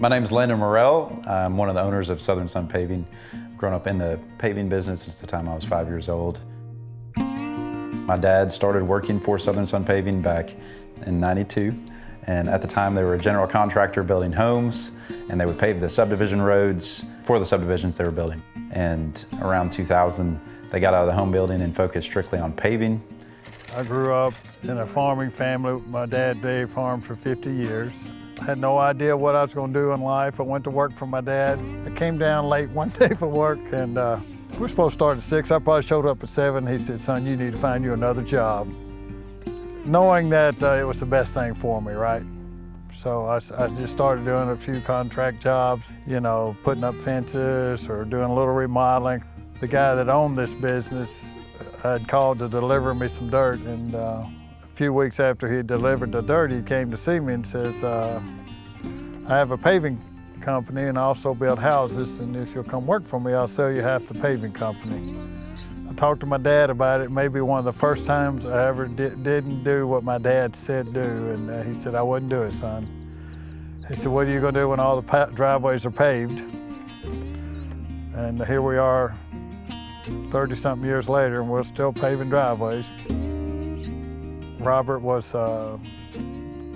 My name's Landon Morrell. I'm one of the owners of Southern Sun Paving. I've grown up in the paving business since the time I was 5 years old. My dad started working for Southern Sun Paving back in '92, and at the time they were a general contractor building homes, and they would pave the subdivision roads for the subdivisions they were building. And around 2000, they got out of the home building and focused strictly on paving. I grew up in a farming family. My dad dairy farmed for 50 years. I had no idea what I was going to do in life. I went to work for my dad. I came down late one day for work, and we were supposed to start at 6. I probably showed up at 7. He said, "Son, you need to find you another job." Knowing that it was the best thing for me, right? So I just started doing a few contract jobs, you know, putting up fences or doing a little remodeling. The guy that owned this business had called to deliver me some dirt, and a few weeks after he delivered the dirt, he came to see me and says, "I have a paving company and I also build houses, and if you'll come work for me, I'll sell you half the paving company." I talked to my dad about it, maybe one of the first times I ever didn't do what my dad said do, and he said, "I wouldn't do it, son." He said, "What are you going to do when all the driveways are paved?" And here we are 30-something years later, and we're still paving driveways. Robert was a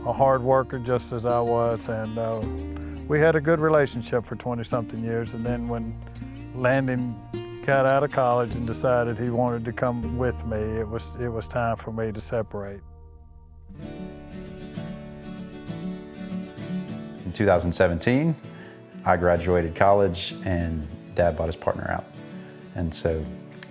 hard worker just as I was, and we had a good relationship for 20-something years. And then when Landon got out of college and decided he wanted to come with me, it was time for me to separate. In 2017, I graduated college and Dad bought his partner out. And so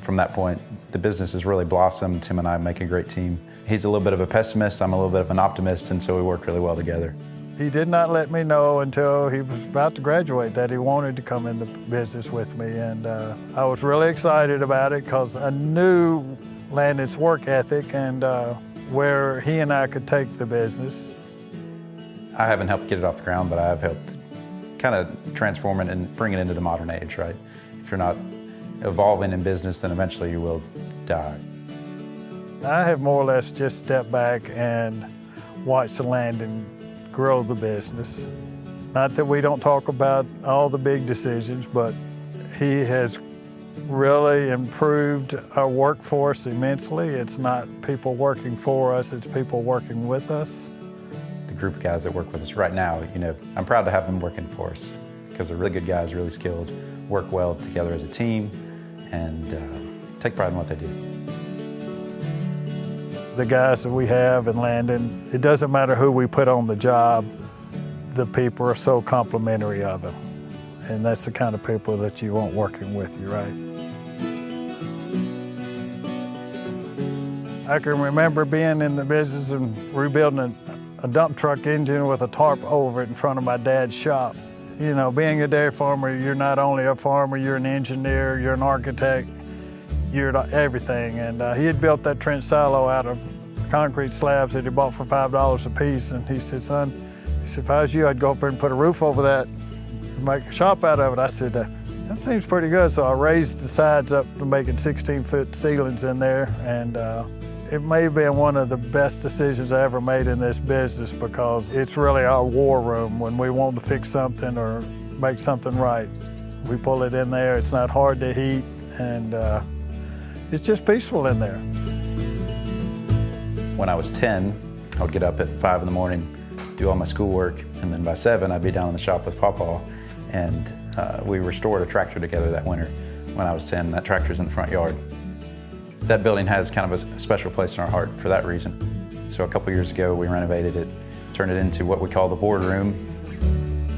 from that point, the business has really blossomed. Tim and I make a great team. He's a little bit of a pessimist, I'm a little bit of an optimist, and so we work really well together. He did not let me know until he was about to graduate that he wanted to come into business with me, and I was really excited about it because I knew Landon's work ethic and where he and I could take the business. I haven't helped get it off the ground, but I have helped kind of transform it and bring it into the modern age, right? If you're not evolving in business, then eventually you will die. I have more or less just stepped back and watched Landon grow the business. Not that we don't talk about all the big decisions, but he has really improved our workforce immensely. It's not people working for us, it's people working with us. The group of guys that work with us right now, you know, I'm proud to have them working for us because they're really good guys, really skilled, work well together as a team, and take pride in what they do. The guys that we have in Landon, it doesn't matter who we put on the job, the people are so complimentary of them. And that's the kind of people that you want working with you, right? I can remember being in the business and rebuilding a dump truck engine with a tarp over it in front of my dad's shop. You know, being a dairy farmer, you're not only a farmer, you're an engineer, you're an architect, you're everything. And he had built that trench silo out of concrete slabs that he bought for $5 a piece. And he said, "Son," he said, "if I was you, I'd go up there and put a roof over that and make a shop out of it." I said, "That seems pretty good." So I raised the sides up to making 16-foot ceilings in there. And it may have been one of the best decisions I ever made in this business because it's really our war room. When we want to fix something or make something right, we pull it in there. It's not hard to heat, and it's just peaceful in there. When I was 10, I would get up at 5 in the morning, do all my schoolwork, and then by 7, I'd be down in the shop with Pawpaw, and we restored a tractor together that winter when I was 10. That tractor's in the front yard. That building has kind of a special place in our heart for that reason. So a couple years ago, we renovated it, turned it into what we call the boardroom.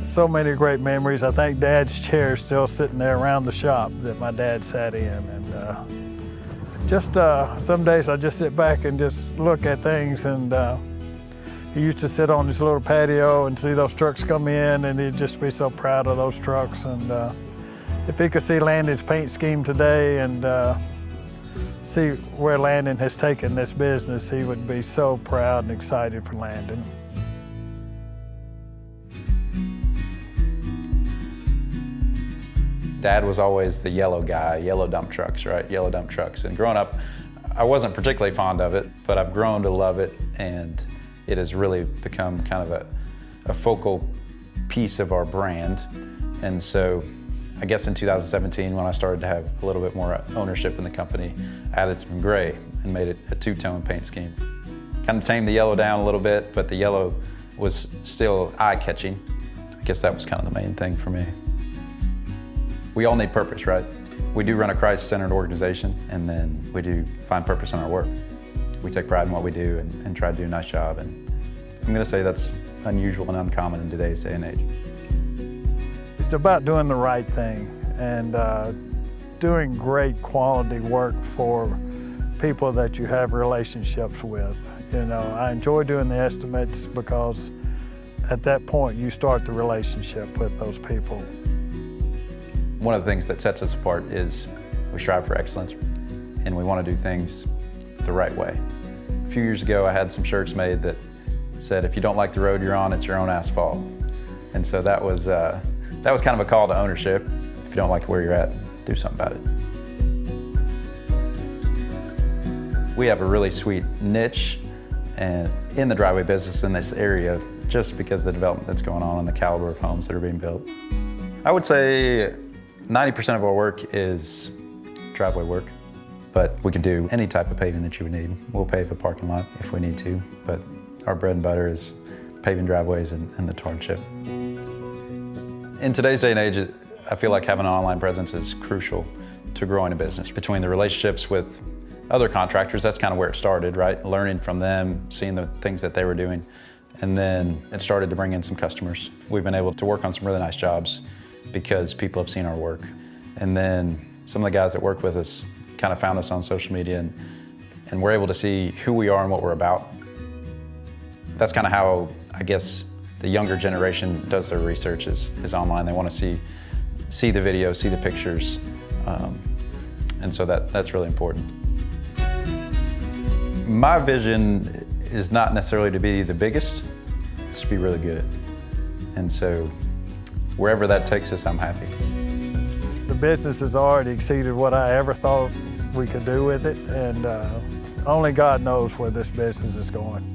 So many great memories. I think Dad's chair is still sitting there around the shop that my dad sat in. And just some days I just sit back and just look at things. And he used to sit on his little patio and see those trucks come in, and he'd just be so proud of those trucks. And if he could see Landon's paint scheme today and see where Landon has taken this business, he would be so proud and excited for Landon. Dad was always the yellow guy, yellow dump trucks, right? Yellow dump trucks. And growing up, I wasn't particularly fond of it, but I've grown to love it, and it has really become kind of a focal piece of our brand. And so I guess in 2017, when I started to have a little bit more ownership in the company, I added some gray and made it a two-tone paint scheme. Kind of tamed the yellow down a little bit, but the yellow was still eye-catching. I guess that was kind of the main thing for me. We all need purpose, right? We do run a Christ-centered organization, and then we do find purpose in our work. We take pride in what we do and try to do a nice job, and I'm gonna say that's unusual and uncommon in today's day and age. It's about doing the right thing and doing great quality work for people that you have relationships with. You know, I enjoy doing the estimates because at that point you start the relationship with those people. One of the things that sets us apart is we strive for excellence and we want to do things the right way. A few years ago I had some shirts made that said, if you don't like the road you're on, it's your own asphalt. And so that was kind of a call to ownership. If you don't like where you're at, do something about it. We have a really sweet niche and in the driveway business in this area just because of the development that's going on and the caliber of homes that are being built. I would say 90% of our work is driveway work, but we can do any type of paving that you would need. We'll pave a parking lot if we need to, but our bread and butter is paving driveways and the tar chip. In today's day and age, I feel like having an online presence is crucial to growing a business. Between the relationships with other contractors, that's kind of where it started, right? Learning from them, seeing the things that they were doing. And then it started to bring in some customers. We've been able to work on some really nice jobs because people have seen our work. And then some of the guys that work with us kind of found us on social media and we're able to see who we are and what we're about. That's kind of how, I guess, the younger generation does their research is online. They want to see the video, see the pictures, and so that's really important. My vision is not necessarily to be the biggest, it's to be really good. And so wherever that takes us, I'm happy. The business has already exceeded what I ever thought we could do with it, and only God knows where this business is going.